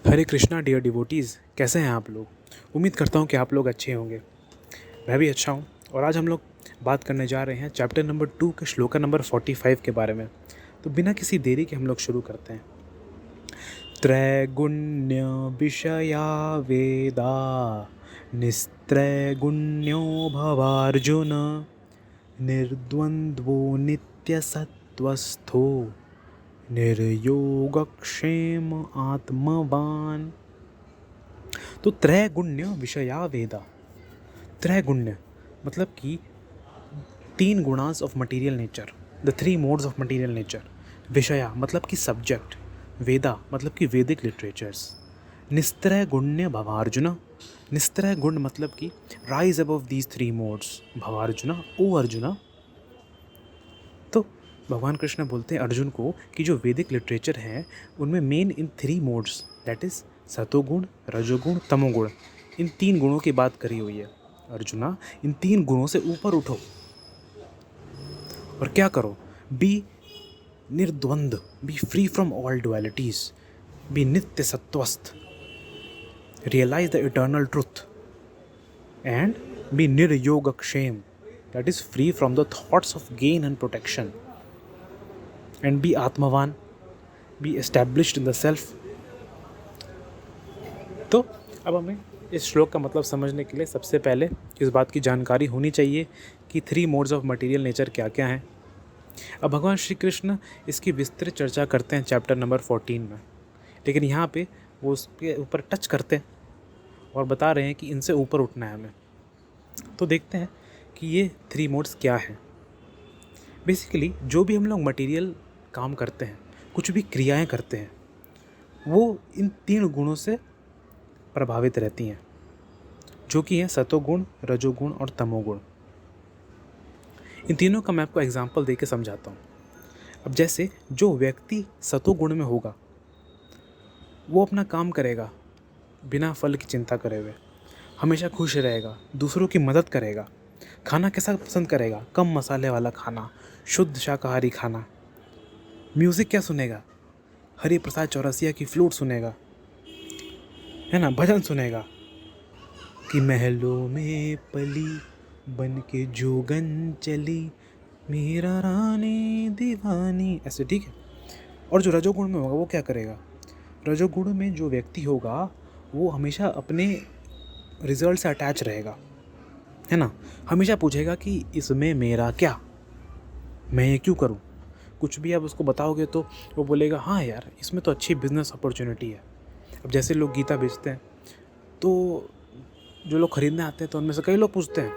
हरे Krishna dear devotees, कैसे हैं आप लोग। उम्मीद करता हूं कि आप लोग अच्छे होंगे। मैं भी अच्छा हूं। और आज हम लोग बात करने जा रहे हैं चैप्टर नंबर 2 के श्लोका नंबर 45 के बारे में। तो बिना किसी देरी के हम लोग शुरू करते हैं। त्रैगुण्य विषया वेदा निस्त्रैगुण्यो भवार्जुन निर्द्वन्द्वो नित्यसत्वस्थो निर्योगक्षेम आत्मवान। तो त्रैगुण्य विषया वेदा। त्रैगुण्य मतलब कि तीन gunas of material nature, the three modes of material nature. विषया मतलब कि सब्जेक्ट, वेदा मतलब कि वैदिक लिटरेचर्स। निस्त्रय गुण्य भवार्जुना, निस्त्रय गुण मतलब कि rise above these three modes भवार्जुना, ओ अर्जुना। तो भगवान कृष्ण बोलते हैं अर्जुन को कि जो वैदिक लिटरेचर है उनमें main in three modes, that is सतोगुण, रजोगुण, तमोगुण, इन तीन गुणों की बात करी हुई है। अर्जुना, इन तीन गुणों से ऊपर उठो और क्या करो? बी निर्द्वंद, be free from all dualities, be नित्य सत्वस्थ, realise the eternal truth, and be निर्योगक्षेम, that is free from the thoughts of gain and protection, and be आत्मवान, be established in the self. तो अब हमें इस श्लोक का मतलब समझने के लिए सबसे पहले इस बात की जानकारी होनी चाहिए कि three modes of material nature क्या क्या हैं। अब भगवान श्री कृष्ण इसकी विस्तृत चर्चा करते हैं चैप्टर नंबर 14 में, लेकिन यहाँ पे वो उसके ऊपर टच करते हैं और बता रहे हैं कि इनसे ऊपर उठना है हमें। तो देखते हैं कि ये थ्री मोड्स क्या हैं। बेसिकली जो भी हम लोग मटेरियल काम करते हैं, कुछ भी क्रियाएं करते हैं, वो इन तीन गुणों से प्रभावित रहती हैं, जो कि हैं सतोगुण, रजोगुण और तमोगुण। इन तीनों का मैं आपको एग्जांपल दे के समझाता हूँ। अब जैसे जो व्यक्ति सतोगुण में होगा वो अपना काम करेगा बिना फल की चिंता करे हुए, हमेशा खुश रहेगा, दूसरों की मदद करेगा, खाना कैसा पसंद करेगा? कम मसाले वाला खाना, शुद्ध शाकाहारी खाना। म्यूज़िक क्या सुनेगा? हरि प्रसाद चौरसिया की फ्लूट सुनेगा, है ना, भजन सुनेगा कि महलों में पली बन के जोगन चली मेरा रानी दीवानी, ऐसे, ठीक है। और जो रजोगुण में होगा वो क्या करेगा? रजोगुण में जो व्यक्ति होगा वो हमेशा अपने रिजल्ट से अटैच रहेगा, है ना, हमेशा पूछेगा कि इसमें मेरा क्या, मैं ये क्यों करूं। कुछ भी आप उसको बताओगे तो वो बोलेगा हाँ यार, इसमें तो अच्छी बिजनेस अपॉर्चुनिटी है। अब जैसे लोग गीता बेचते हैं तो जो लोग खरीदने आते हैं तो उनमें से कई लोग पूछते हैं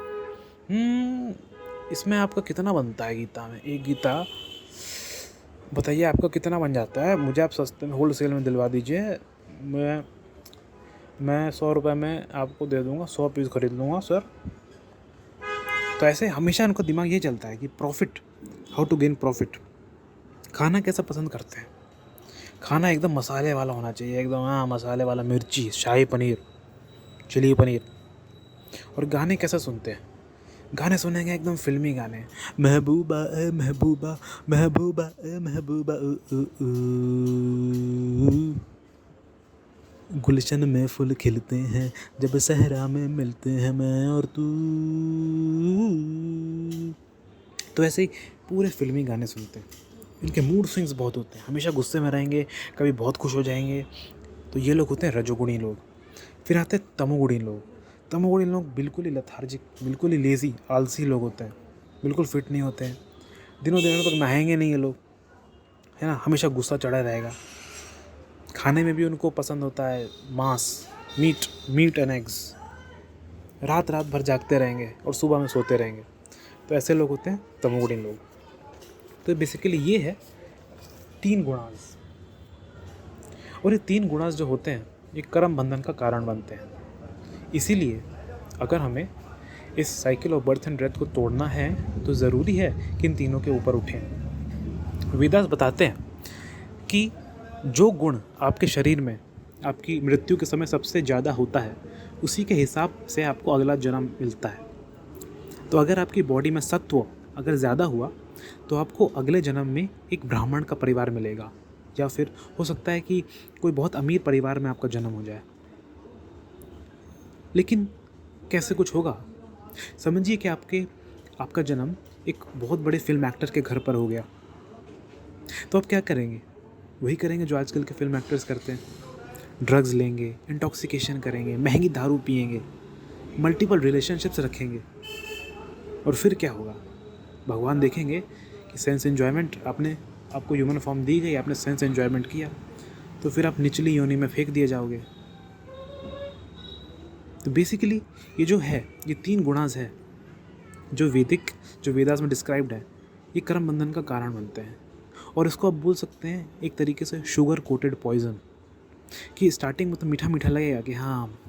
इसमें आपका कितना बनता है गीता में, एक गीता बताइए आपका कितना बन जाता है, मुझे आप सस्ते में होलसेल में दिलवा दीजिए, मैं 100 रुपये में आपको दे दूँगा, 100 पीस खरीद लूँगा सर। तो ऐसे हमेशा उनका दिमाग ये चलता है कि profit, how to gain profit. खाना कैसा पसंद करते हैं? खाना एकदम मसाले वाला होना चाहिए, एकदम हाँ मसाले वाला, मिर्ची, शाही पनीर, चिली पनीर। और गाने कैसा सुनते हैं? गाने सुनेंगे एकदम फिल्मी गाने, महबूबा ए महबूबा, महबूबा ए महबूबा, गुलशन में फूल खिलते हैं जब सहरा में मिलते हैं मैं और तू। तो ऐसे ही पूरे फिल्मी गाने सुनते हैं। इनके मूड स्विंग्स बहुत होते हैं, हमेशा गुस्से में रहेंगे, कभी बहुत खुश हो जाएंगे। तो ये लोग होते हैं रजोगुणी लोग। फिर आते हैं तमोगुणी लोग। तमोगुणी लोग बिल्कुल ही लेथार्जिक, बिल्कुल ही लेज़ी, आलसी लोग होते हैं, बिल्कुल फिट नहीं होते हैं, दिनों दिनों तक नहाएंगे नहीं ये लोग, है ना, हमेशा गुस्सा चढ़ा रहेगा। खाने में भी उनको पसंद होता है मांस, मीट एंड एग्स। रात रात भर जागते रहेंगे और सुबह में सोते रहेंगे। तो ऐसे लोग होते हैं तमोगुणी लोग। तो बेसिकली ये है तीन गुणांश। और ये तीन गुणांश जो होते हैं ये कर्म बंधन का कारण बनते हैं। इसीलिए अगर हमें इस cycle of birth and death को तोड़ना है तो ज़रूरी है कि इन तीनों के ऊपर उठें। वेदास बताते हैं कि जो गुण आपके शरीर में आपकी मृत्यु के समय सबसे ज़्यादा होता है उसी के हिसाब से आपको अगला जन्म मिलता है। तो अगर आपकी बॉडी में सत्व अगर ज़्यादा हुआ तो आपको अगले जन्म में एक ब्राह्मण का परिवार मिलेगा या फिर हो सकता है कि कोई बहुत अमीर परिवार में आपका जन्म हो जाए। लेकिन कैसे कुछ होगा? समझिए कि आपका जन्म एक बहुत बड़े फिल्म एक्टर के घर पर हो गया, तो आप क्या करेंगे? वही करेंगे जो आजकल के फिल्म एक्टर्स करते हैं। ड्रग्स लेंगे, इंटॉक्सिकेशन करेंगे, महंगी दारू पिएंगे, मल्टीपल रिलेशनशिप्स रखेंगे। और फिर क्या होगा? भगवान देखेंगे कि सेंस एन्जॉयमेंट आपको ह्यूमन फॉर्म दी गई, आपने सेंस एन्जॉयमेंट किया, तो फिर आप निचली योनि में फेंक दिए जाओगे। तो बेसिकली ये जो है, ये 3 गुणाज है जो वेदास में डिस्क्राइब्ड है, ये कर्म बंधन का कारण बनते हैं। और इसको आप बोल सकते हैं एक तरीके से शुगर कोटेड पॉइजन, कि स्टार्टिंग में तो मीठा मीठा लगेगा कि हाँ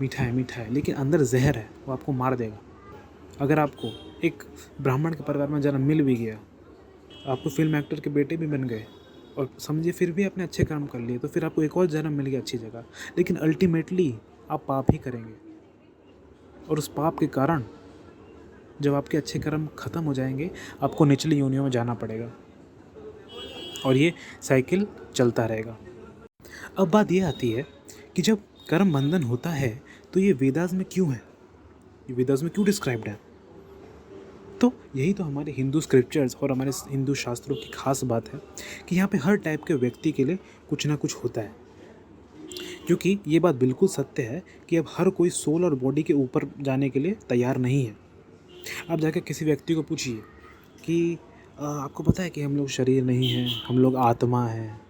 मीठा है, लेकिन अंदर जहर है, वो आपको मार देगा। अगर आपको एक ब्राह्मण के परिवार में जन्म मिल भी गया, आपको फिल्म एक्टर के बेटे भी बन गए, और समझिए फिर भी आपने अच्छे कर्म कर लिए, तो फिर आपको एक और जन्म मिल गया अच्छी जगह, लेकिन अल्टीमेटली आप पाप ही करेंगे। और उस पाप के कारण जब आपके अच्छे कर्म खत्म हो जाएंगे, आपको निचली योनियों में जाना पड़ेगा, और ये साइकिल चलता रहेगा। अब बात ये आती है कि जब कर्म बंधन होता है तो ये वेदास में क्यों है, ये वेदास में क्यों डिस्क्राइब्ड है? तो यही तो हमारे हिंदू स्क्रिप्चर्स और हमारे हिंदू शास्त्रों की खास बात है कि यहाँ पे हर टाइप के व्यक्ति के लिए कुछ ना कुछ होता है। क्योंकि ये बात बिल्कुल सत्य है कि अब हर कोई सोल और बॉडी के ऊपर जाने के लिए तैयार नहीं है। आप जाकर किसी व्यक्ति को पूछिए कि आपको पता है कि हम लोग शरीर नहीं हैं, हम लोग आत्मा हैं,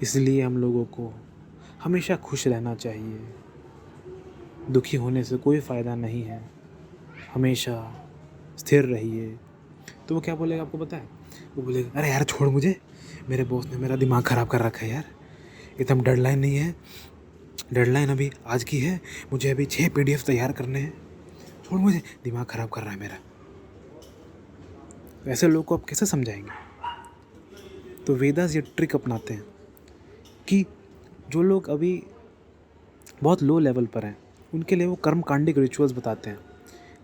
इसलिए हम लोगों को हमेशा खुश रहना चाहिए, दुखी होने से कोई फ़ायदा नहीं है, हमेशा स्थिर रहिए। तो वो क्या बोलेगा आपको पता है? वो बोलेगा अरे यार छोड़ मुझे, मेरे बॉस ने मेरा दिमाग ख़राब कर रखा है यार, एकदम डेडलाइन नहीं है, डेडलाइन अभी आज की है, मुझे अभी 6 PDF तैयार करने हैं, छोड़ मुझे, दिमाग ख़राब कर रहा है मेरा। तो ऐसे लोगों को आप कैसे समझाएंगे? तो वेदास ये ट्रिक अपनाते हैं कि जो लोग अभी बहुत लो लेवल पर हैं, उनके लिए वो कर्मकांडिक रिचुअल्स बताते हैं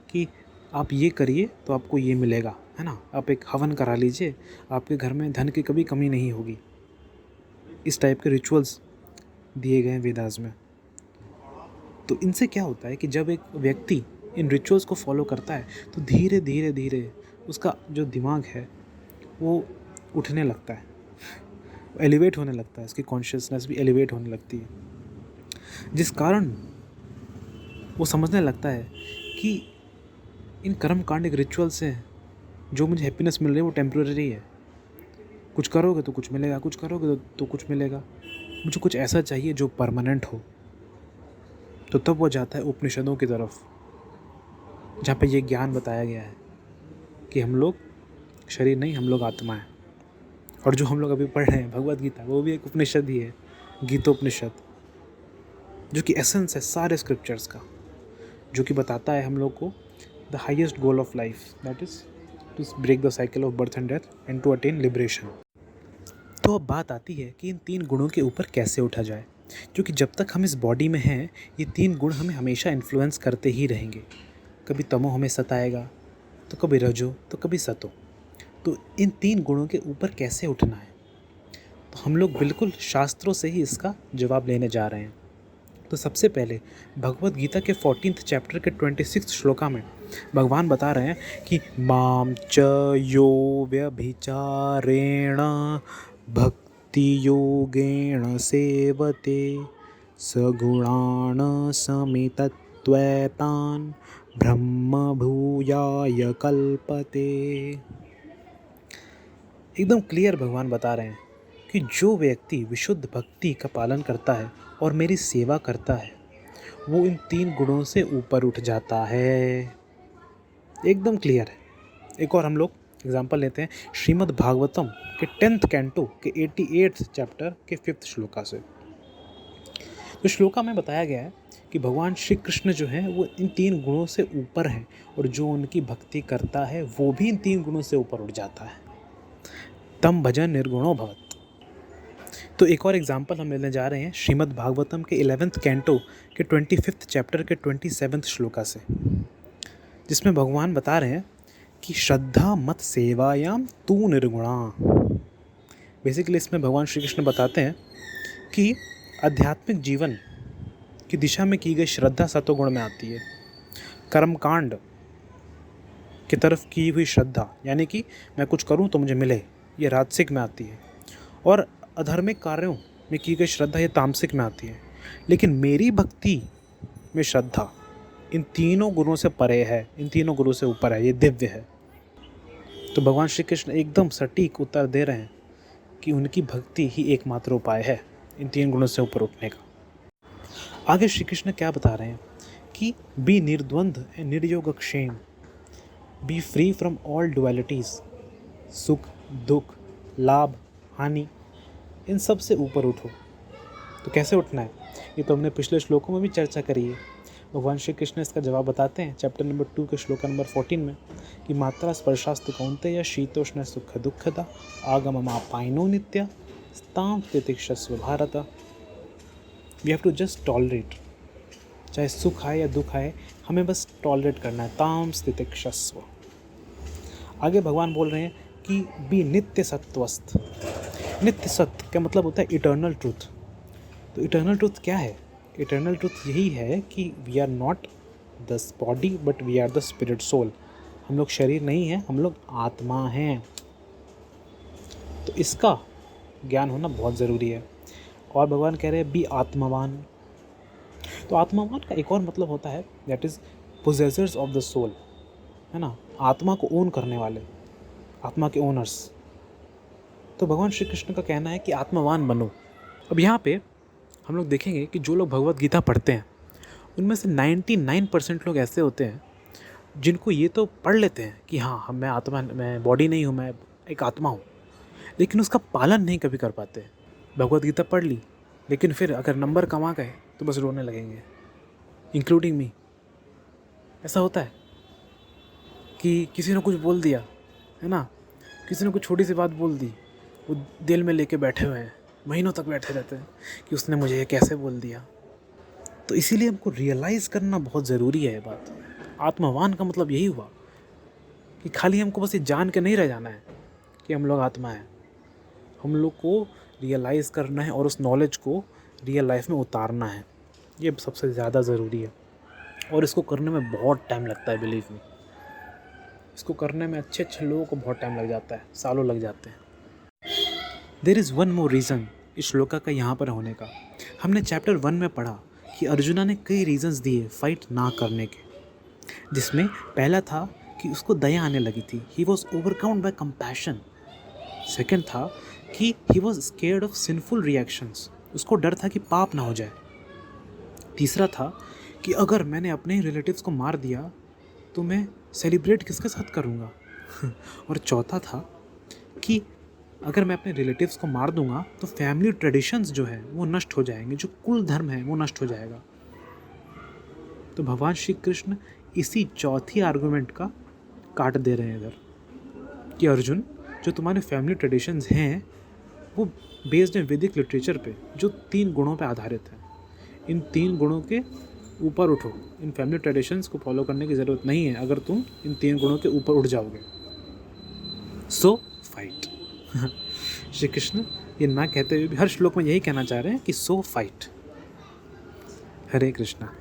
कि आप ये करिए तो आपको ये मिलेगा, है ना। आप एक हवन करा लीजिए, आपके घर में धन की कभी कमी नहीं होगी। इस टाइप के रिचुअल्स दिए गए हैं वेदास में। तो इनसे क्या होता है कि जब एक व्यक्ति इन रिचुअल्स को फॉलो करता है तो धीरे धीरे धीरे उसका जो दिमाग है वो उठने लगता है, एलिवेट होने लगता है, उसकी कॉन्शियसनेस भी एलिवेट होने लगती है, जिस कारण वो समझने लगता है कि इन कर्मकांडिक रिचुअल से जो मुझे हैप्पीनेस मिल रही है वो टेम्पररी है। कुछ करोगे तो कुछ मिलेगा, कुछ करोगे तो कुछ मिलेगा, मुझे कुछ ऐसा चाहिए जो परमानेंट हो। तो तब वो जाता है उपनिषदों की तरफ, जहाँ पे ये ज्ञान बताया गया है कि हम लोग शरीर नहीं, हम लोग आत्मा है। और जो हम लोग अभी पढ़ रहे हैं भगवद गीता, वो भी एक उपनिषद ही है, गीतोपनिषद, जो कि एसेंस है सारे स्क्रिप्चर्स का, जो कि बताता है हम लोग को the highest goal of life, that is to break the cycle of birth and death and to attain liberation. तो अब बात आती है कि इन 3 गुणों के ऊपर कैसे उठा जाए, क्योंकि जब तक हम इस बॉडी में हैं ये 3 गुण हमें हमेशा इन्फ्लुएंस करते ही रहेंगे। कभी तमो हमें सताएगा, तो कभी रजो, तो कभी सतो। तो इन 3 गुणों के ऊपर कैसे उठना है, तो हम लोग बिल्कुल शास्त्रों से ही इसका जवाब लेने जा रहे हैं। तो सबसे पहले भगवद गीता के 14th चैप्टर के 26th श्लोका में भगवान बता रहे हैं कि माम च यो व्यभिचारेण भक्ति योगेण सेवते सगुणान समितत्वैतान ब्रह्म भूयाय कल्पते। एकदम क्लियर भगवान बता रहे हैं कि जो व्यक्ति विशुद्ध भक्ति का पालन करता है और मेरी सेवा करता है वो इन 3 गुणों से ऊपर उठ जाता है। एकदम क्लियर है। एक और हम लोग एग्जांपल लेते हैं श्रीमद् भागवतम के 10th कैंटो के 88th चैप्टर के 5th श्लोका से। तो श्लोका में बताया गया है कि भगवान श्री कृष्ण जो हैं वो इन 3 गुणों से ऊपर हैं, और जो उनकी भक्ति करता है वो भी इन 3 गुणों से ऊपर उठ जाता है। तम भजन निर्गुणो भवत्। तो एक और एग्जाम्पल हम लेने जा रहे हैं श्रीमद् भागवतम के 11th कैंटो के 25th चैप्टर के 27th श्लोका से, जिसमें भगवान बता रहे हैं कि श्रद्धा मत सेवायाम तू निर्गुणा। बेसिकली इसमें भगवान श्री कृष्ण बताते हैं कि आध्यात्मिक जीवन की दिशा में की गई श्रद्धा सत्वगुण में आती है। कर्मकांड की तरफ की हुई श्रद्धा, यानी कि मैं कुछ करूं तो मुझे मिले, ये राजसिक में आती है। और अधार्मिक कार्यों में की गई श्रद्धा ये तामसिक में आती है। लेकिन मेरी भक्ति में श्रद्धा इन तीनों गुणों से परे है, इन तीनों गुणों से ऊपर है, ये दिव्य है। तो भगवान श्री कृष्ण एकदम सटीक उत्तर दे रहे हैं कि उनकी भक्ति ही एकमात्र उपाय है इन तीन गुणों से ऊपर उठने का। आगे श्री कृष्ण क्या बता रहे हैं कि बी निर्द्वंद एंड निर्योगक्षेम, be free from all dualities, सुख दुख लाभ हानि, इन सब से ऊपर उठो। तो कैसे उठना है, ये तो हमने पिछले श्लोकों में भी चर्चा करी है। भगवान श्री कृष्ण इसका जवाब बताते हैं चैप्टर नंबर 2 के श्लोक नंबर 14 में कि मात्रा स्पर्शास्तु कौन्तेय शीतोष्ण सुख दुखदा आगममापायनो नित्य तां तितिक्षस्व Bharata. We have to just tolerate, चाहे सुख आए या दुख आए, हमें बस टॉलरेट करना है। ताम तितिक्षस्व। आगे भगवान बोल रहे हैं कि बी नित्य सत्वस्थ। नित्य सत्य का मतलब होता है इटर्नल ट्रूथ। तो इटर्नल ट्रूथ क्या है? इटर्नल ट्रूथ यही है कि we are not the body but we are the spirit soul. हम लोग शरीर नहीं हैं, हम लोग आत्मा हैं। तो इसका ज्ञान होना बहुत ज़रूरी है। और भगवान कह रहे हैं बी आत्मवान। तो आत्मवान का एक और मतलब होता है that is possessors of the soul, है ना, आत्मा को ओन करने वाले, आत्मा के ओनर्स। तो भगवान श्री कृष्ण का कहना है कि आत्मवान बनो। अब यहाँ पे हम लोग देखेंगे कि जो लोग भगवत गीता पढ़ते हैं उनमें से 99% लोग ऐसे होते हैं जिनको ये तो पढ़ लेते हैं कि हाँ मैं आत्मा, मैं बॉडी नहीं हूँ, मैं एक आत्मा हूँ, लेकिन उसका पालन नहीं कभी कर पाते। भगवत गीता पढ़ ली, लेकिन फिर अगर नंबर कमा गए तो बस रोने लगेंगे, इंक्लूडिंग मी। ऐसा होता है कि किसी ने कुछ बोल दिया, है ना, किसी ने कुछ छोटी सी बात बोल दी, वो दिल में लेके बैठे हुए हैं, महीनों तक बैठे रहते हैं कि उसने मुझे ये कैसे बोल दिया। तो इसीलिए हमको रियलाइज़ करना बहुत ज़रूरी है ये बात। आत्मवान का मतलब यही हुआ कि खाली हमको बस ये जान के नहीं रह जाना है कि हम लोग आत्मा हैं। हम लोग को रियलाइज़ करना है और उस नॉलेज को रियल लाइफ में उतारना है। ये सबसे ज़्यादा ज़रूरी है और इसको करने में बहुत टाइम लगता है, बिलीव मी। इसको करने में अच्छे अच्छे लोगों को बहुत टाइम लग जाता है, सालों लग जाते हैं। There is one more reason इस श्लोका का यहाँ पर होने का। हमने चैप्टर 1 में पढ़ा कि अर्जुना ने कई रीजंस दिए फाइट ना करने के, जिसमें पहला था कि उसको दया आने लगी थी, ही was overcomed by compassion. Second था कि he was scared of sinful reactions, उसको डर था कि पाप ना हो जाए। तीसरा था कि अगर मैंने अपने ही रिलेटिव्स को मार दिया तो मैं सेलिब्रेट किसके साथ करूँगा। और चौथा था कि अगर मैं अपने रिलेटिव्स को मार दूंगा तो फैमिली ट्रेडिशंस जो है वो नष्ट हो जाएंगे, जो कुल धर्म है वो नष्ट हो जाएगा। तो भगवान श्री कृष्ण इसी चौथी आर्गुमेंट का काट दे रहे हैं इधर कि अर्जुन, जो तुम्हारे फैमिली ट्रेडिशंस हैं वो बेस्ड है वैदिक लिटरेचर पे, जो 3 गुणों पे आधारित है। इन 3 गुणों के ऊपर उठो। इन फैमिली ट्रेडिशंस को फॉलो करने की ज़रूरत नहीं है अगर तुम इन 3 गुणों के ऊपर उठ जाओगे। सो फाइट। श्री कृष्ण ये ना कहते हुए भी हर श्लोक में यही कहना चाह रहे हैं कि सो फाइट। हरे कृष्णा।